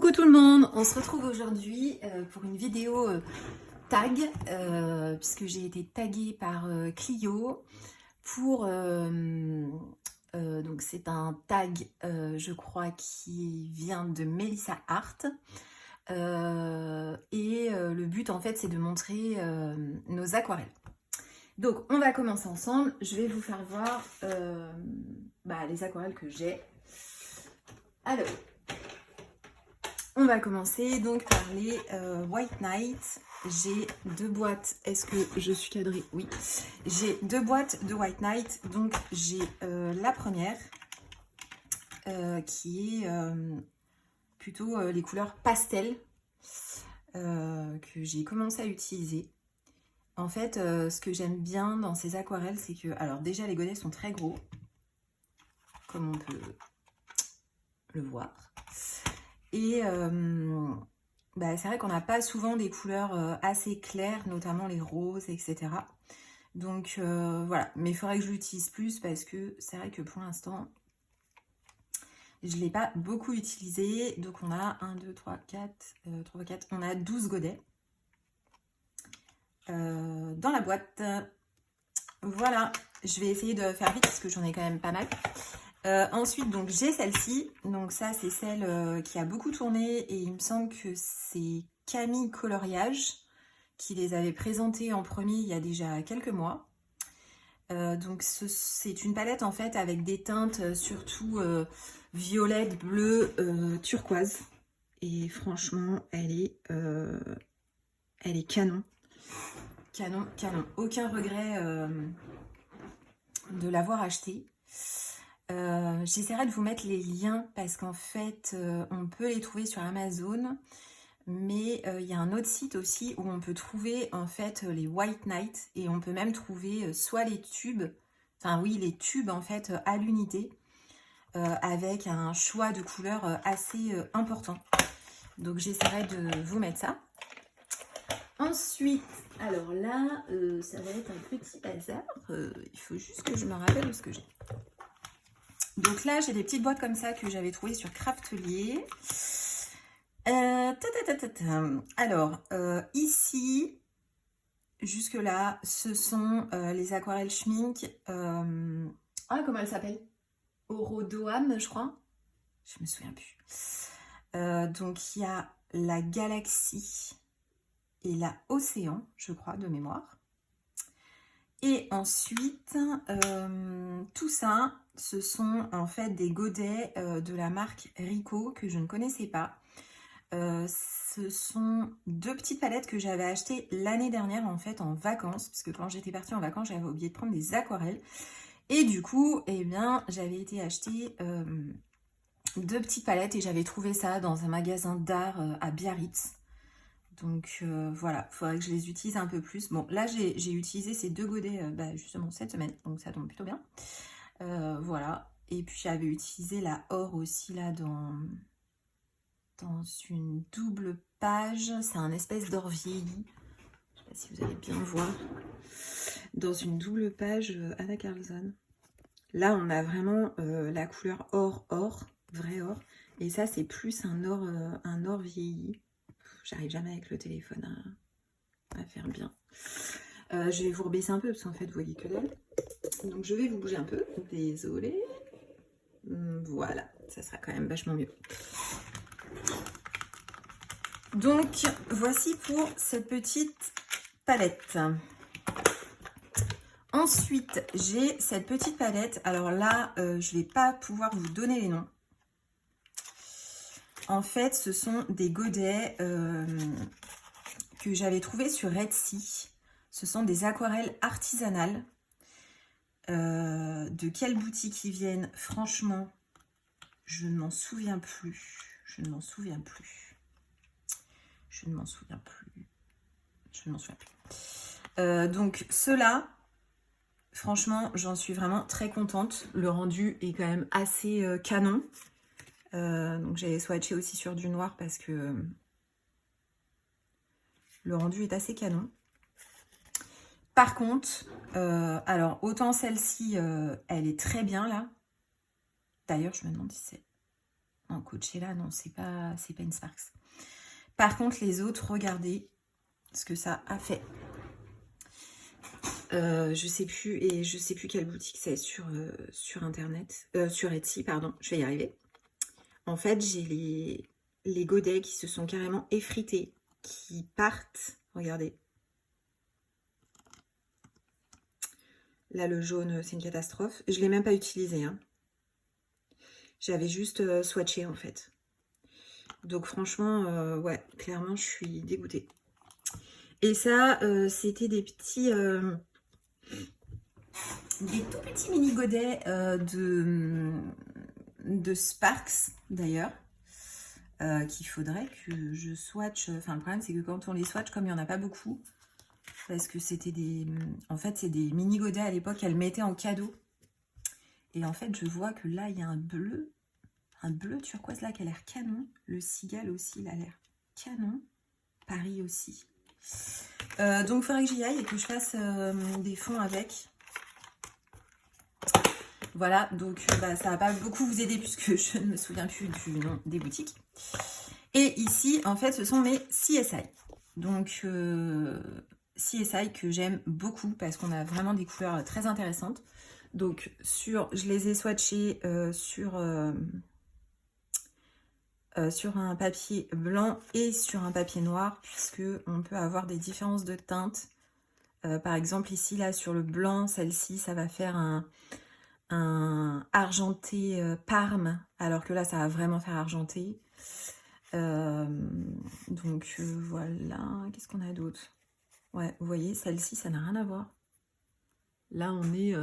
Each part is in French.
Coucou tout le monde, on se retrouve aujourd'hui pour une vidéo tag, puisque j'ai été taguée par Clio pour... donc c'est un tag, je crois, qui vient de Melissa Hart. Le but en fait c'est de montrer nos aquarelles. Donc on va commencer ensemble, je vais vous faire voir les aquarelles que j'ai. Alors... on va commencer donc par les White Night. J'ai 2 boîtes. Est-ce que je suis cadrée? Oui. J'ai 2 boîtes de White Night. Donc j'ai la première qui est plutôt les couleurs pastel que j'ai commencé à utiliser. En fait, ce que j'aime bien dans ces aquarelles, c'est que, alors déjà les godets sont très gros, comme on peut le voir. Et c'est vrai qu'on n'a pas souvent des couleurs assez claires, notamment les roses, etc. Donc voilà, mais il faudrait que je l'utilise plus parce que c'est vrai que pour l'instant, je ne l'ai pas beaucoup utilisé. Donc on a 1, 2, 3, 4, on a 12 godets dans la boîte. Voilà, je vais essayer de faire vite parce que j'en ai quand même pas mal. Ensuite, donc j'ai celle-ci. Donc ça, c'est celle qui a beaucoup tourné et il me semble que c'est Camille Coloriage qui les avait présentées en premier il y a déjà quelques mois. Donc c'est une palette en fait avec des teintes surtout violette, bleu, turquoise. Et franchement, elle est canon. Canon, canon. Aucun regret de l'avoir achetée. J'essaierai de vous mettre les liens parce qu'en fait on peut les trouver sur Amazon, mais il y a un autre site aussi où on peut trouver en fait les White Night et on peut même trouver soit les tubes, les tubes en fait à l'unité avec un choix de couleurs assez important. Donc j'essaierai de vous mettre ça. Ensuite, alors là ça va être un petit bazar, il faut juste que je me rappelle où ce que j'ai. Donc là, j'ai des petites boîtes comme ça que j'avais trouvées sur Craftelier. Alors, ici, jusque-là, ce sont les aquarelles Schmink. Comment elle s'appelle? Orodoam, je crois. Je me souviens plus. Donc, il y a la Galaxie et la Océan, je crois, de mémoire. Et ensuite, tout ça, ce sont en fait des godets de la marque Rico que je ne connaissais pas. Ce sont 2 petites palettes que j'avais achetées l'année dernière en fait en vacances, parce que quand j'étais partie en vacances, j'avais oublié de prendre des aquarelles. Et du coup, eh bien, j'avais été acheter 2 petites palettes et j'avais trouvé ça dans un magasin d'art à Biarritz. Donc voilà, il faudrait que je les utilise un peu plus. Bon, là, j'ai utilisé ces 2 godets justement cette semaine, donc ça tombe plutôt bien. Voilà, et puis j'avais utilisé la or aussi là dans une double page. C'est un espèce d'or vieilli. Je sais pas si vous allez bien voir. Dans une double page Anna Carlson. Là, on a vraiment la couleur or, vrai or. Et ça, c'est plus un or vieilli. J'arrive jamais avec le téléphone à faire bien. Je vais vous rebaisser un peu parce qu'en fait vous voyez que dalle. Donc je vais vous bouger un peu. Désolée. Voilà, ça sera quand même vachement mieux. Donc voici pour cette petite palette. Ensuite j'ai cette petite palette. Alors là je vais pas pouvoir vous donner les noms. En fait ce sont des godets que j'avais trouvé sur Etsy. Ce sont des aquarelles artisanales. De quelle boutique ils viennent? Franchement, je ne m'en souviens plus. Je ne m'en souviens plus. Donc ceux-là, franchement, j'en suis vraiment très contente. Le rendu est quand même assez canon. Donc j'avais swatché aussi sur du noir parce que le rendu est assez canon. Par contre, alors autant celle-ci, elle est très bien là. D'ailleurs, je me demande si c'est... En Coachella, non, c'est pas une Sparks. Par contre, les autres, regardez ce que ça a fait. Je sais plus, et je sais plus quelle boutique c'est sur internet, sur Etsy, pardon, je vais y arriver. En fait, j'ai les godets qui se sont carrément effrités, qui partent, regardez. Là, le jaune, c'est une catastrophe. Je ne l'ai même pas utilisé, hein. J'avais juste swatché, en fait. Donc, franchement, ouais, clairement, je suis dégoûtée. Et ça, c'était des petits... des tout petits mini godets de Sparks, d'ailleurs. Qu'il faudrait que je swatch. Enfin, le problème, c'est que quand on les swatch, comme il n'y en a pas beaucoup, parce que c'était des... En fait, c'est des mini godets à l'époque, elle mettait en cadeau. Et en fait, je vois que là, il y a un bleu turquoise là qui a l'air canon. Le cigale aussi, il a l'air canon. Paris aussi. Donc, il faudrait que j'y aille et que je fasse des fonds avec. Voilà, donc ça va pas beaucoup vous aider puisque je ne me souviens plus du nom des boutiques. Et ici, en fait, ce sont mes CSI. Donc, CSI que j'aime beaucoup parce qu'on a vraiment des couleurs très intéressantes. Donc, je les ai swatchés sur un papier blanc et sur un papier noir puisque on peut avoir des différences de teintes. Par exemple, ici, là, sur le blanc, celle-ci, ça va faire un argenté Parme, alors que là, ça va vraiment faire argenté. Donc, voilà. Qu'est-ce qu'on a d'autre? Ouais, vous voyez, celle-ci, ça n'a rien à voir. Là, on est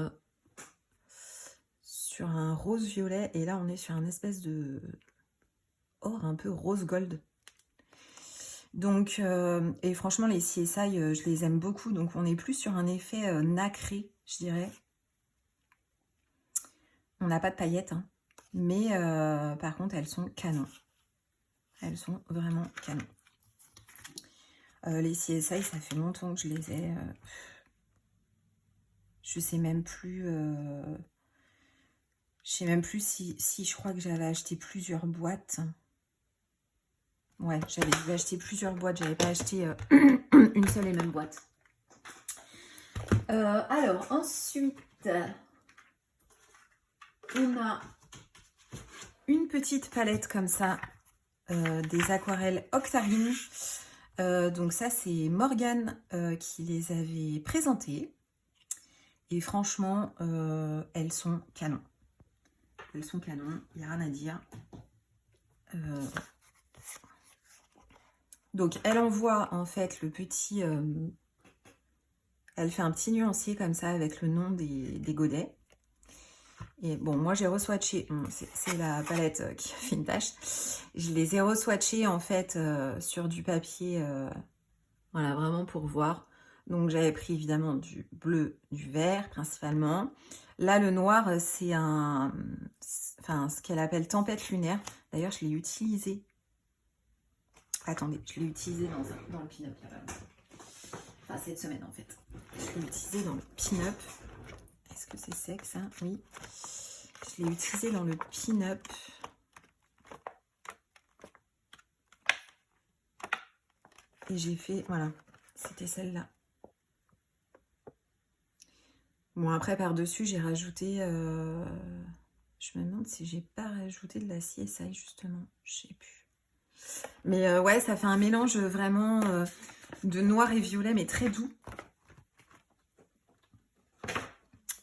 sur un rose-violet, et là, on est sur un espèce de or un peu rose-gold. Donc, et franchement, les CSI, je les aime beaucoup. Donc, on est plus sur un effet nacré, je dirais. On n'a pas de paillettes, hein. Mais par contre, elles sont canons. Elles sont vraiment canons. Les CSI, ça fait longtemps que je les ai. Je sais même plus. Je sais même plus si je crois que j'avais acheté plusieurs boîtes. Ouais, j'avais dû acheter plusieurs boîtes. J'avais pas acheté une seule et même boîte. Alors, ensuite, on a une petite palette comme ça, des aquarelles Octarine. Donc ça, c'est Morgane qui les avait présentées. Et franchement, elles sont canon. Elles sont canon, il n'y a rien à dire. Donc, elle envoie en fait le petit... elle fait un petit nuancier comme ça avec le nom des godets. Et bon, moi j'ai reswatché, bon, c'est la palette qui a fait une tache. Je les ai reswatchés en fait sur du papier, voilà, vraiment pour voir. Donc j'avais pris évidemment du bleu, du vert principalement. Là, le noir, c'est ce qu'elle appelle tempête lunaire. D'ailleurs, je l'ai utilisé. Attendez, je l'ai utilisé dans le pin-up. Enfin, cette semaine en fait. Je l'ai utilisé dans le pin-up. Est-ce que c'est sec ça? Oui. Je l'ai utilisé dans le pin-up. Et j'ai fait, voilà, c'était celle-là. Bon, après, par-dessus, j'ai rajouté... je me demande si j'ai pas rajouté de la CSI, justement. Je sais plus. Mais ouais, ça fait un mélange vraiment de noir et violet, mais très doux.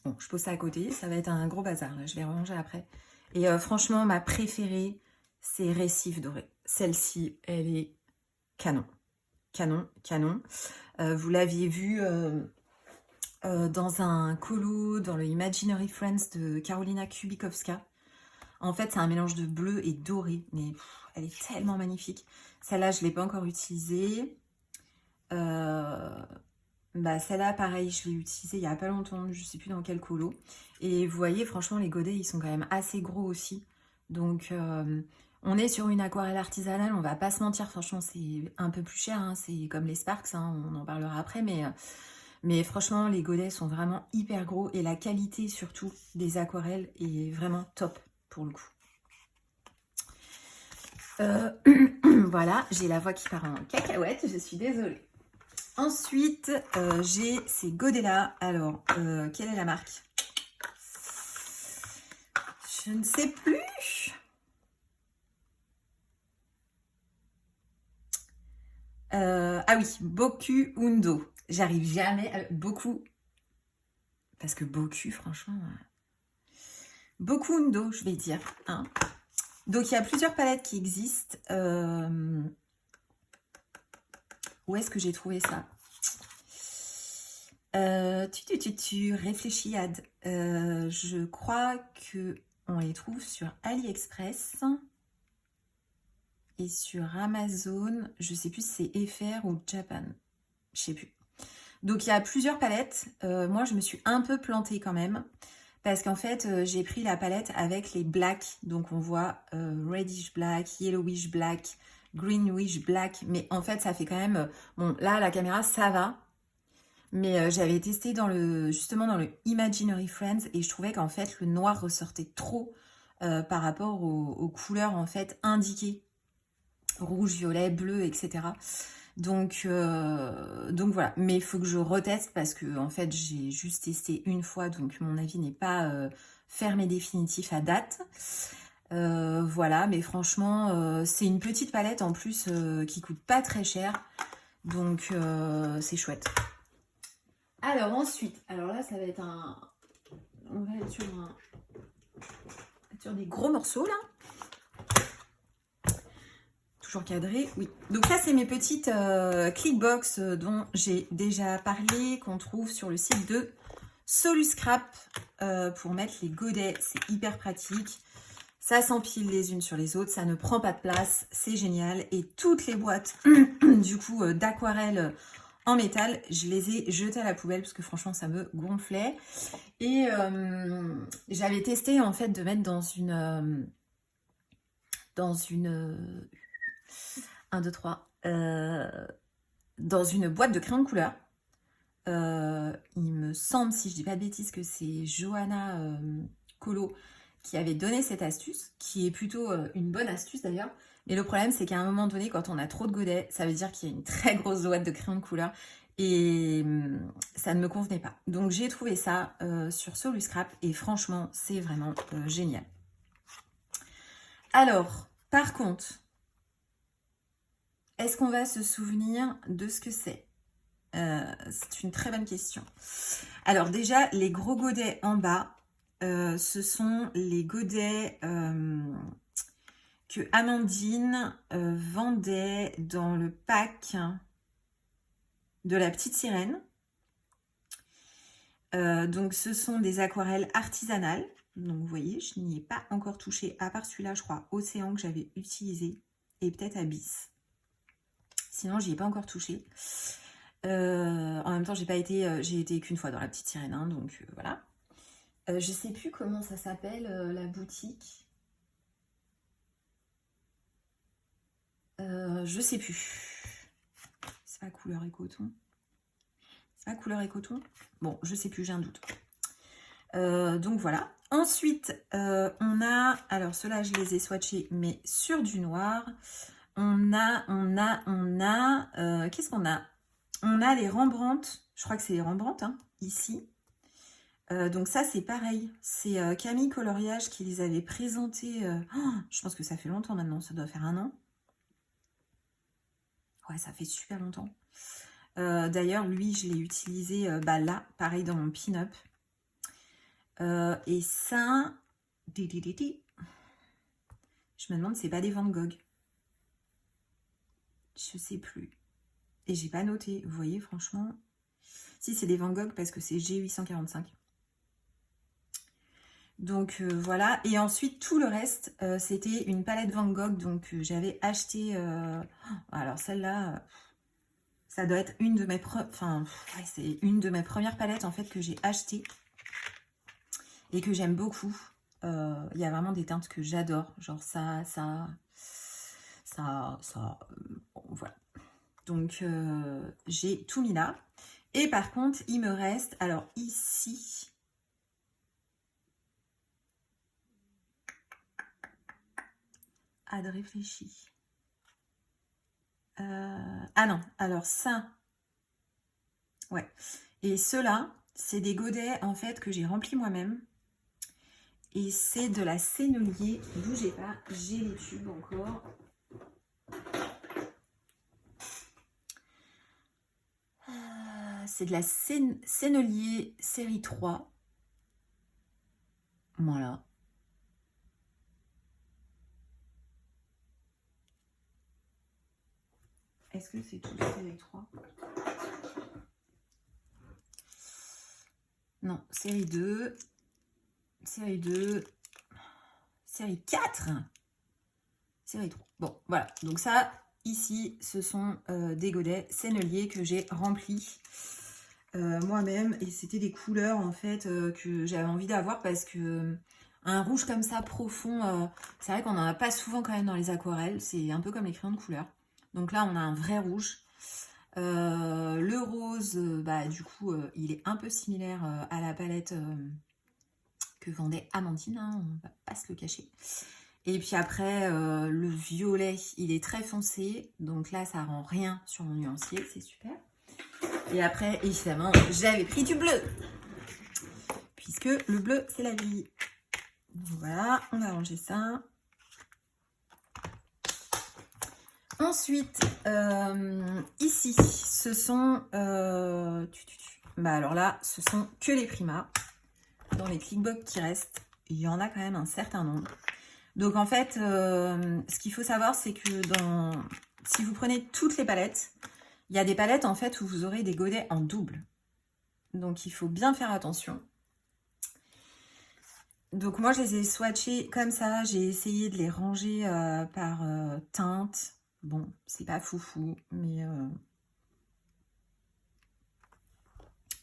Bon, je pose ça à côté. Ça va être un gros bazar, là. Je vais ranger après. Et franchement, ma préférée, c'est Récif Doré. Celle-ci, elle est canon. Canon, canon. Vous l'aviez vu... dans un colo, dans le Imaginary Friends de Karolina Kubikowska. En fait, c'est un mélange de bleu et doré, mais elle est tellement magnifique. Celle-là, je ne l'ai pas encore utilisée. Celle-là, pareil, je l'ai utilisée il n'y a pas longtemps, je ne sais plus dans quel colo. Et vous voyez, franchement, les godets, ils sont quand même assez gros aussi. Donc, on est sur une aquarelle artisanale, on va pas se mentir, franchement, c'est un peu plus cher. Hein, c'est comme les Sparks, hein, on en parlera après, mais franchement, les godets sont vraiment hyper gros et la qualité surtout des aquarelles est vraiment top pour le coup. Voilà, j'ai la voix qui part en cacahuète, je suis désolée. Ensuite, j'ai ces godets-là. Alors, quelle est la marque? Je ne sais plus. Ah oui, Boku Undo. J'arrive jamais à... Boku... Parce que Boku, franchement... Boku Undo, je vais dire. Hein. Donc, il y a plusieurs palettes qui existent. Où est-ce que j'ai trouvé ça? Tu réfléchis, Ad. Je crois que on les trouve sur AliExpress et sur Amazon. Je sais plus si c'est FR ou Japan. Je sais plus. Donc il y a plusieurs palettes. Moi je me suis un peu plantée quand même. Parce qu'en fait j'ai pris la palette avec les blacks. Donc on voit reddish black, yellowish black, greenish black. Mais en fait ça fait quand même... Bon là la caméra ça va. Mais j'avais testé justement dans le Imaginary Friends et je trouvais qu'en fait le noir ressortait trop par rapport aux couleurs en fait indiquées. Rouge, violet, bleu, etc. Donc voilà. Mais il faut que je reteste parce que en fait j'ai juste testé une fois. Donc mon avis n'est pas ferme et définitif à date. Voilà, mais franchement c'est une petite palette en plus qui coûte pas très cher. Donc c'est chouette. Alors ensuite, alors là ça va être un... On va être sur des gros morceaux là. Toujours cadré, oui. Donc ça c'est mes petites clickbox dont j'ai déjà parlé, qu'on trouve sur le site de Soluscrap pour mettre les godets. C'est hyper pratique. Ça s'empile les unes sur les autres, ça ne prend pas de place, c'est génial. Et toutes les boîtes du coup d'aquarelle en métal, je les ai jetées à la poubelle parce que franchement ça me gonflait. Et j'avais testé en fait de mettre dans une 1, 2, 3 dans une boîte de crayons de couleur. Il me semble, si je dis pas de bêtises, que c'est Johanna Colo qui avait donné cette astuce, qui est plutôt une bonne astuce d'ailleurs. Mais le problème, c'est qu'à un moment donné, quand on a trop de godets, ça veut dire qu'il y a une très grosse boîte de crayons de couleur et ça ne me convenait pas. Donc j'ai trouvé ça sur Soluscrap et franchement, c'est vraiment génial. Alors, par contre, est-ce qu'on va se souvenir de ce que c'est? C'est une très bonne question. Alors déjà, les gros godets en bas, ce sont les godets que Amandine vendait dans le pack de la petite sirène. Donc ce sont des aquarelles artisanales. Donc vous voyez, je n'y ai pas encore touché, à part celui-là, je crois, Océan que j'avais utilisé, et peut-être Abyss. Sinon, j'y ai pas encore touché. En même temps, j'ai été qu'une fois dans la petite sirène, hein, donc voilà. Je sais plus comment ça s'appelle la boutique. Je sais plus. C'est pas couleur et coton. C'est pas couleur et coton. Bon, je sais plus, j'ai un doute. Donc voilà. Ensuite, on a, alors ceux-là, je les ai swatchés, mais sur du noir. On a, qu'est-ce qu'on a? On a les Rembrandt, je crois que c'est les Rembrandt, hein, ici. Donc ça, c'est pareil. C'est Camille Coloriage qui les avait présentés. Je pense que ça fait longtemps maintenant, ça doit faire 1 an. Ouais, ça fait super longtemps. D'ailleurs, lui, je l'ai utilisé là, pareil, dans mon pin-up. Et ça... Je me demande si c'est pas des Van Gogh. Je sais plus. Et j'ai pas noté. Vous voyez, franchement... Si, c'est des Van Gogh parce que c'est G845. Donc voilà. Et ensuite, tout le reste, c'était une palette Van Gogh. Donc j'avais acheté... alors celle-là, ça doit être une de mes... c'est une de mes premières palettes en fait que j'ai achetées. Et que j'aime beaucoup. Il y a vraiment des teintes que j'adore. Genre ça... voilà. Donc j'ai tout mis là. Et par contre, il me reste... Alors ici... ad réfléchi. Ah non, alors ça, ouais. Et ceux-là, c'est des godets en fait que j'ai remplis moi-même. Et c'est de la Sennelier. Bougez pas, j'ai les tubes encore. C'est de la Sennelier série 3. Voilà. Est-ce que c'est tout série 3? Non, série 2. Série 2. Série 4. Série 3. Bon, voilà. Donc ça, ici, ce sont des godets Sennelier que j'ai remplis moi-même. Et c'était des couleurs, en fait, que j'avais envie d'avoir parce que un rouge comme ça, profond, c'est vrai qu'on n'en a pas souvent quand même dans les aquarelles. C'est un peu comme les crayons de couleur. Donc là, on a un vrai rouge. Le rose, bah, du coup, il est un peu similaire à la palette que vendait Amandine, hein, on va pas se le cacher. Et puis après, le violet, il est très foncé, donc là, ça rend rien sur mon nuancier, c'est super. Et après, évidemment, j'avais pris du bleu, puisque le bleu, c'est la vie. Donc voilà, on va ranger ça. Ensuite, ici, ce sont... bah alors là, ce sont que les primas. Dans les clickbox qui restent, il y en a quand même un certain nombre. Donc en fait, ce qu'il faut savoir, c'est que si vous prenez toutes les palettes, il y a des palettes en fait où vous aurez des godets en double. Donc il faut bien faire attention. Donc moi, je les ai swatchés comme ça. J'ai essayé de les ranger par teinte. Bon, c'est pas foufou, mais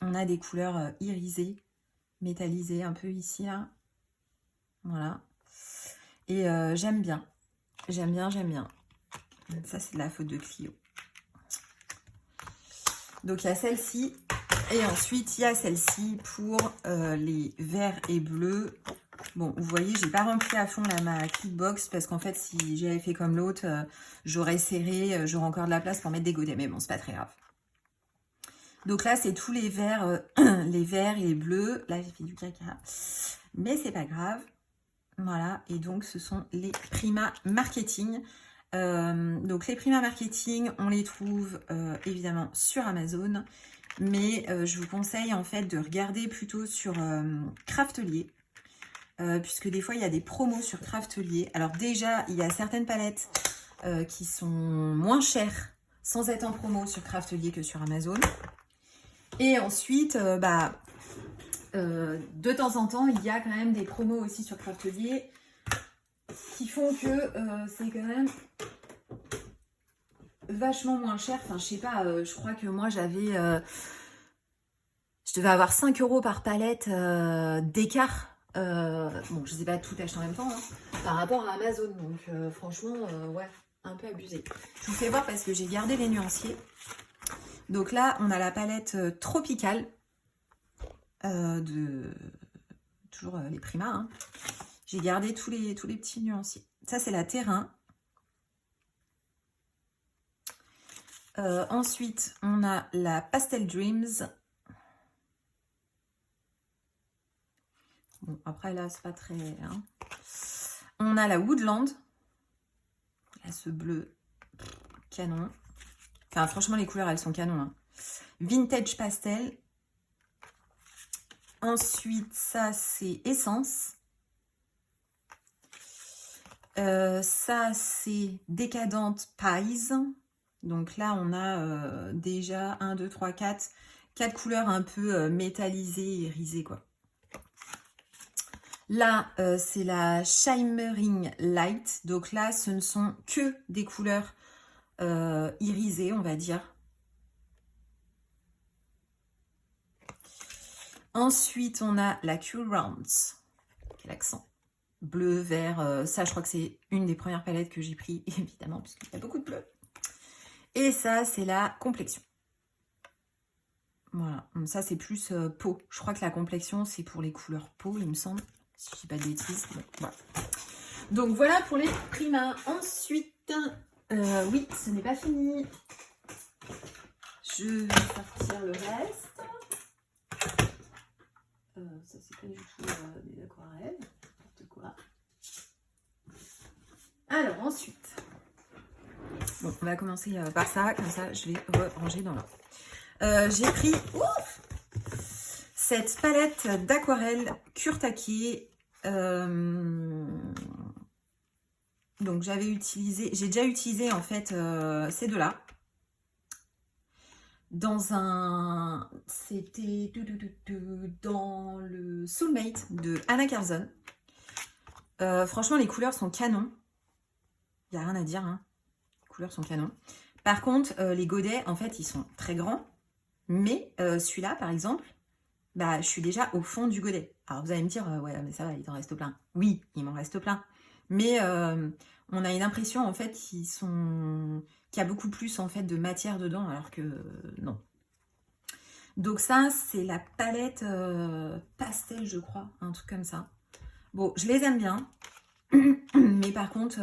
on a des couleurs irisées, métallisées un peu ici, là. Voilà. Et j'aime bien. J'aime bien, j'aime bien. Ça, c'est de la faute de Clio. Donc, il y a celle-ci. Et ensuite, il y a celle-ci pour les verts et bleus. Bon, vous voyez, j'ai pas rempli à fond là, ma Clickbox parce qu'en fait, si j'avais fait comme l'autre, j'aurais serré, j'aurais encore de la place pour mettre des godets. Mais bon, c'est pas très grave. Donc là, c'est tous les verts, les verts et les bleus. Là, j'ai fait du caca. Mais c'est pas grave. Voilà. Et donc, ce sont les Prima Marketing. Donc, les Prima Marketing, on les trouve évidemment sur Amazon. Mais je vous conseille en fait de regarder plutôt sur Craftelier. Puisque des fois, il y a des promos sur Craftelier. Alors déjà, il y a certaines palettes qui sont moins chères sans être en promo sur Craftelier que sur Amazon. Et ensuite, de temps en temps, il y a quand même des promos aussi sur Craftelier qui font que c'est quand même vachement moins cher. Enfin, je sais pas, je crois que moi, j'avais... je devais avoir 5 € par palette d'écart. Bon, je ne sais pas tout acheter en même temps, hein, par rapport à Amazon. Donc, franchement, ouais, un peu abusé. Je vous fais voir parce que j'ai gardé les nuanciers. Donc là, on a la palette tropicale de... Toujours les Prima. Hein. J'ai gardé tous les petits nuanciers. Ça, c'est la terrain. Ensuite, on a la Pastel Dreams. Bon, après, là, c'est pas très... Hein. On a la Woodland. Là, ce bleu canon. Enfin, franchement, les couleurs, elles sont canon. Hein. Vintage Pastel. Ensuite, ça, c'est Essence. Ça, c'est Décadente Pies. Donc là, on a déjà 1, 2, 3, 4 couleurs un peu métallisées, irisées, quoi. Là, c'est la Shimmering Light. Donc là, ce ne sont que des couleurs irisées, on va dire. Ensuite, on a la Currants. Quel accent. Bleu, vert. Ça, je crois que c'est une des premières palettes que j'ai pris, évidemment, puisqu'il y a beaucoup de bleu. Et ça, c'est la complexion. Voilà. Ça, c'est plus peau. Je crois que la complexion, c'est pour les couleurs peau, il me semble. Si je dis pas de bêtises. Bon, voilà. Donc voilà pour les primas. Ensuite, oui, ce n'est pas fini. Je vais sortir le reste. Ça, c'est pas du tout des aquarelles. N'importe quoi. Alors, ensuite. Bon, on va commencer par ça. Comme ça, je vais ranger dans l'ordre. J'ai pris cette palette d'aquarelle Kurtake. Donc, j'ai déjà utilisé en fait ces deux-là. C'était dans le Soulmate de Anna Carzon. Franchement, les couleurs sont canons. Il n'y a rien à dire, hein. Les couleurs sont canons. Par contre, les godets, en fait, ils sont très grands. Mais celui-là, par exemple, bah, je suis déjà au fond du godet. Alors, vous allez me dire, ouais, mais ça va, il t'en reste plein. Oui, il m'en reste plein. Mais on a une impression, en fait, qu'il y a beaucoup plus, en fait, de matière dedans, alors que non. Donc ça, c'est la palette pastel, je crois, un truc comme ça. Bon, je les aime bien. Mais par contre,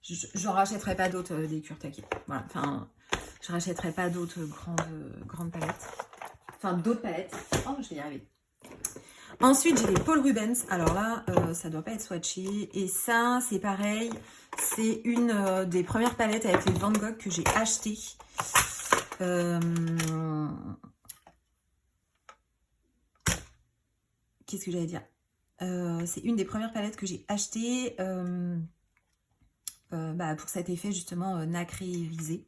je n'en rachèterai pas d'autres des Kurtake. Voilà, enfin, je rachèterai pas d'autres grandes palettes. Enfin, d'autres palettes. Oh, je vais y arriver. Ensuite, j'ai les Paul Rubens. Alors là, ça doit pas être swatché. Et ça, c'est pareil. C'est une des premières palettes avec les Van Gogh que j'ai achetées. Qu'est-ce que j'allais dire? C'est une des premières palettes que j'ai achetées pour cet effet justement nacrérisé.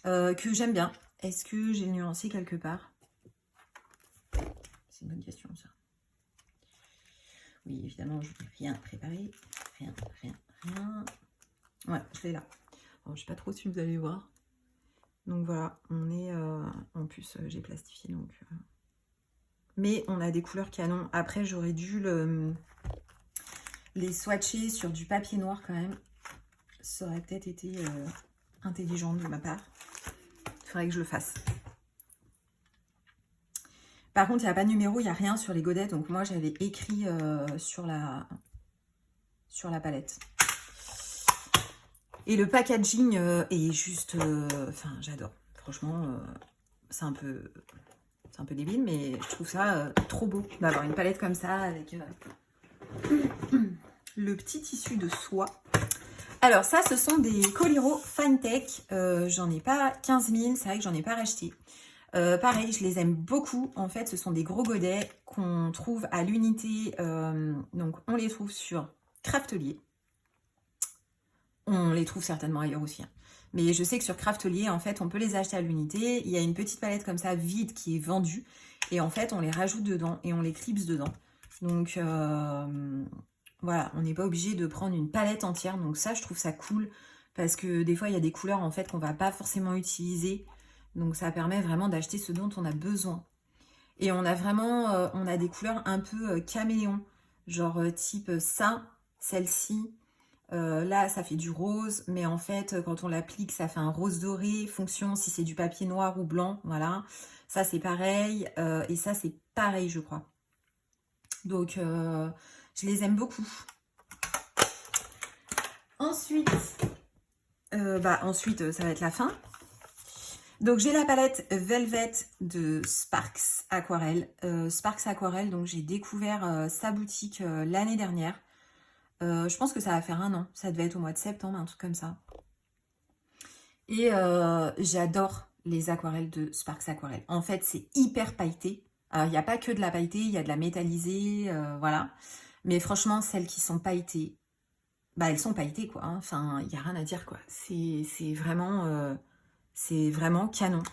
Que j'aime bien. Est-ce que j'ai nuancé quelque part? C'est une bonne question, ça. Oui, évidemment, je n'ai rien préparé. Rien. Ouais, je l'ai là. Bon, je ne sais pas trop si vous allez voir. Donc voilà, on est... en plus, j'ai plastifié, donc... Mais on a des couleurs canon. Après, j'aurais dû les swatcher sur du papier noir quand même. Ça aurait peut-être été intelligent de ma part. Il faudrait que je le fasse. Par contre, il n'y a pas de numéro, il n'y a rien sur les godets. Donc moi, j'avais écrit sur la palette. Et le packaging est juste... Enfin, j'adore. Franchement, c'est un peu débile, mais je trouve ça trop beau d'avoir une palette comme ça avec le petit tissu de soie. Alors ça, ce sont des Coliro Fine Tech. J'en ai pas 15 000, c'est vrai que j'en ai pas racheté. Pareil, je les aime beaucoup. En fait, ce sont des gros godets qu'on trouve à l'unité. Donc, on les trouve sur Craftelier. On les trouve certainement ailleurs aussi, hein. Mais je sais que sur Craftelier, en fait, on peut les acheter à l'unité. Il y a une petite palette comme ça, vide, qui est vendue. Et en fait, on les rajoute dedans et on les clipse dedans. Donc, voilà, on n'est pas obligé de prendre une palette entière. Donc ça, je trouve ça cool. Parce que des fois, il y a des couleurs, en fait, qu'on va pas forcément utiliser. Donc ça permet vraiment d'acheter ce dont on a besoin. Et on a vraiment, on a des couleurs un peu caméléon. Genre type ça, celle-ci. Là, ça fait du rose, mais en fait, quand on l'applique, ça fait un rose doré, fonction si c'est du papier noir ou blanc, voilà. Ça, c'est pareil, et ça, c'est pareil, je crois. Donc, je les aime beaucoup. Ensuite, ça va être la fin. Donc, j'ai la palette Velvet de Sparks Aquarelle. Sparks Aquarelle, donc j'ai découvert sa boutique l'année dernière. Je pense que ça va faire 1 an. Ça devait être au mois de septembre, un truc comme ça. Et j'adore les aquarelles de Sparks Aquarelle. En fait, c'est hyper pailleté. Alors, il n'y a pas que de la pailletée, il y a de la métallisée, voilà. Mais franchement, celles qui sont pailletées, bah, elles sont pailletées, quoi, hein. Enfin, il n'y a rien à dire, quoi. C'est vraiment canon.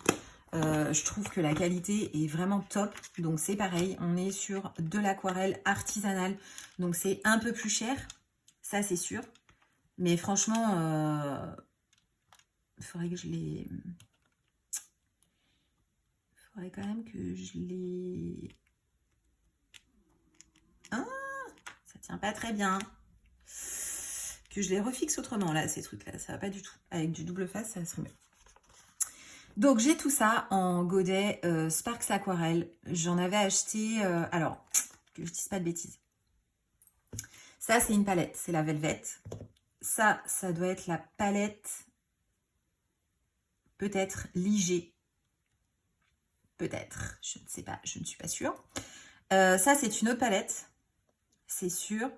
Je trouve que la qualité est vraiment top. Donc, c'est pareil, on est sur de l'aquarelle artisanale. Donc, c'est un peu plus cher. Ça, c'est sûr. Mais franchement, il faudrait que je les... Il faudrait quand même que je les... Ah, ça tient pas très bien. Que je les refixe autrement, là, ces trucs-là. Ça va pas du tout. Avec du double face, ça serait mieux. Donc, j'ai tout ça en godet Sparks Aquarelle. J'en avais acheté... alors, que je dise pas de bêtises. Ça, c'est une palette, c'est la Velvet. Ça doit être la palette, peut-être Liger. Peut-être, je ne sais pas, je ne suis pas sûre. Ça, c'est une autre palette, c'est sûr.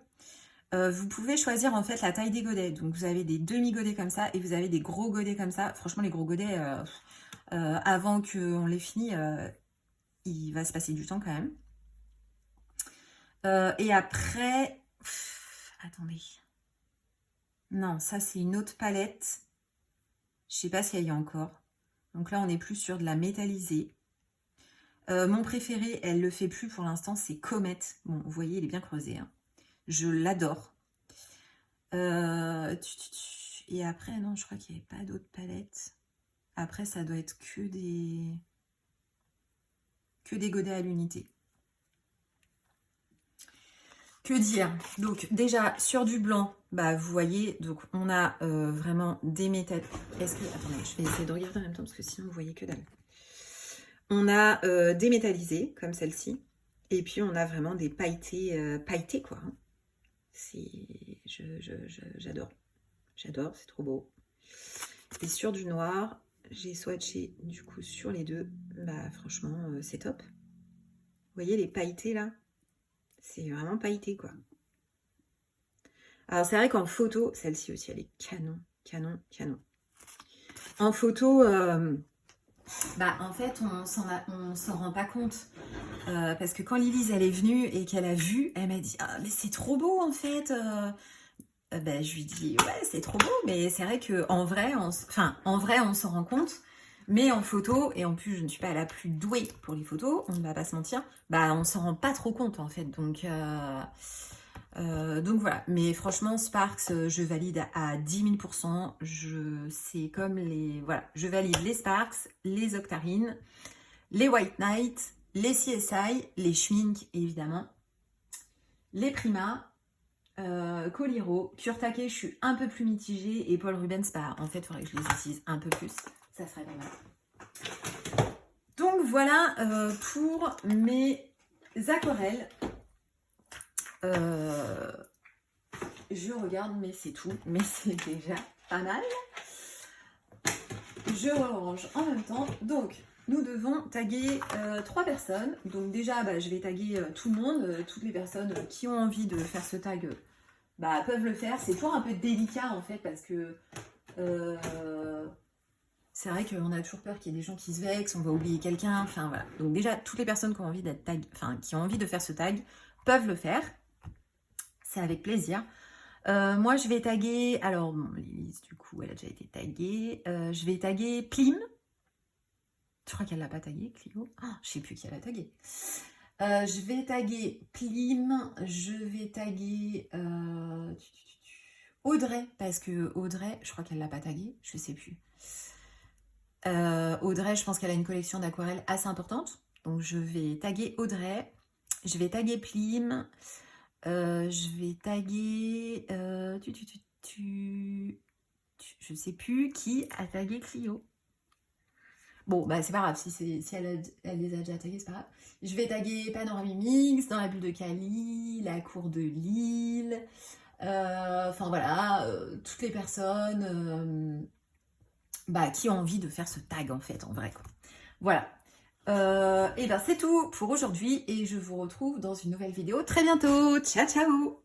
Vous pouvez choisir en fait la taille des godets. Donc, vous avez des demi-godets comme ça et vous avez des gros godets comme ça. Franchement, les gros godets, avant qu'on les finisse, il va se passer du temps quand même. Et après... attendez. Non, ça, c'est une autre palette. Je sais pas s'il y a encore. Donc là, on est plus sur de la métallisée. Mon préféré, elle le fait plus pour l'instant, c'est Comet. Bon, vous voyez, il est bien creusé. Hein. Je l'adore. Et après, non, je crois qu'il n'y avait pas d'autres palettes. Après, ça doit être que des godets à l'unité. Que dire? Donc déjà sur du blanc, bah vous voyez, donc on a vraiment des métals. Est-ce que attendez, je vais essayer de regarder en même temps parce que sinon vous voyez que dalle. On a des métallisés comme celle-ci, et puis on a vraiment des pailletés, pailletés quoi. Hein. J'adore, j'adore, c'est trop beau. Et sur du noir, j'ai swatché du coup sur les deux. Bah franchement, c'est top. Vous voyez les pailletés là? C'est vraiment pailleté, quoi. Alors, c'est vrai qu'en photo, celle-ci aussi, elle est canon, canon, canon. En photo, bah, en fait, on s'en rend pas compte. Parce que quand Lilise, elle est venue et qu'elle a vu, elle m'a dit « Ah, mais c'est trop beau, en fait bah, je lui dis « Ouais, c'est trop beau, mais c'est vrai qu'en vrai, on s'en rend compte. » Mais en photo, et en plus je ne suis pas la plus douée pour les photos, on ne va pas se mentir, bah on s'en rend pas trop compte en fait. Donc voilà. Mais franchement, Sparks, je valide à 10 000%. C'est comme les... Voilà, je valide les Sparks, les Octarine, les White Knight, les CSI, les Schmink évidemment, les Prima, Coliro, Kurtake, je suis un peu plus mitigée, et Paul Rubens, bah en fait, il faudrait que je les utilise un peu plus. Ça serait pas mal. Donc voilà pour mes aquarelles. Je regarde, mais c'est tout. Mais c'est déjà pas mal. Je range en même temps. Donc, nous devons taguer 3 personnes. Donc déjà, bah, je vais taguer tout le monde. Toutes les personnes qui ont envie de faire ce tag bah, peuvent le faire. C'est toujours un peu délicat en fait parce que... c'est vrai qu'on a toujours peur qu'il y ait des gens qui se vexent, on va oublier quelqu'un, enfin voilà. Donc déjà, toutes les personnes qui ont envie d'être tag, enfin qui ont envie de faire ce tag, peuvent le faire. C'est avec plaisir. Moi, je vais taguer, alors bon, Lilise, du coup, elle a déjà été taguée. Je vais taguer Plim. Je crois qu'elle l'a pas tagué, Clio. Oh, je sais plus qui elle a tagué. Je vais taguer Plim. Je vais taguer Audrey, parce que Audrey, je crois qu'elle l'a pas tagué, je sais plus. Audrey, je pense qu'elle a une collection d'aquarelles assez importante. Donc, je vais taguer Audrey. Je vais taguer Plim. Je vais taguer... je sais plus qui a tagué Clio. Bon, bah c'est pas grave. Si elle les a déjà tagués, c'est pas grave. Je vais taguer Panoramimix, Dans la bulle de Cali, La cour de Lille. Enfin, voilà. Toutes les personnes... bah, qui ont envie de faire ce tag en fait, en vrai quoi. Voilà. Et ben c'est tout pour aujourd'hui et je vous retrouve dans une nouvelle vidéo très bientôt. Ciao ciao.